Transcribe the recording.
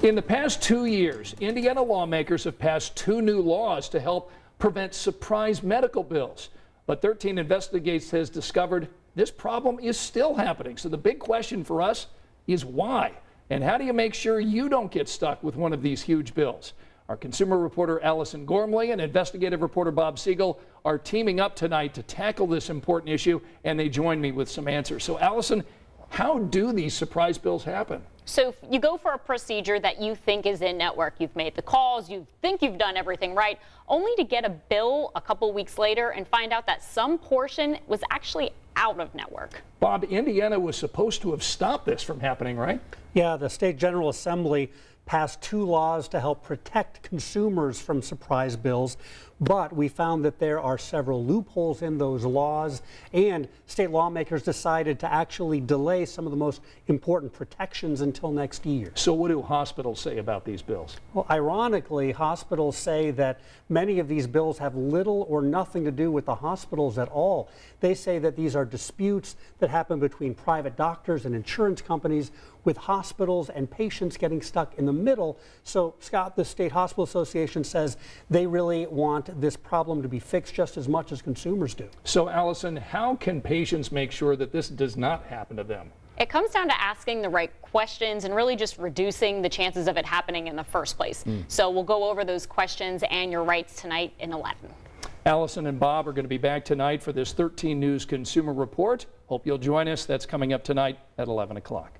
In the past 2 years, Indiana lawmakers have passed 2 new laws to help prevent surprise medical bills. But 13 Investigates has discovered this problem is still happening. So the big question for us is why? And how do you make sure you don't get stuck with one of these huge bills? Our consumer reporter Allison Gormley and investigative reporter Bob Siegel are teaming up tonight to tackle this important issue, and they join me with some answers. So Allison, how do these surprise bills happen? So you go for a procedure that you think is in network. You've made the calls, you think you've done everything right, only to get a bill a couple weeks later and find out that some portion was actually out of network. Bob, Indiana was supposed to have stopped this from happening, right? Yeah, the State General Assembly passed 2 laws to help protect consumers from surprise bills, but we found that there are several loopholes in those laws, and state lawmakers decided to actually delay some of the most important protections until next year. So what do hospitals say about these bills? Well, ironically, hospitals say that many of these bills have little or nothing to do with the hospitals at all. They say that these are disputes that happen between private doctors and insurance companies, with hospitals and patients getting stuck in the middle. So, Scott, the State Hospital Association says they really want this problem to be fixed just as much as consumers do. So, Allison, how can patients make sure that this does not happen to them? It comes down to asking the right questions and really just reducing the chances of it happening in the first place. So we'll go over those questions and your rights tonight in 11. Allison and Bob are going to be back tonight for this 13 News Consumer Report. Hope you'll join us. That's coming up tonight at 11 o'clock.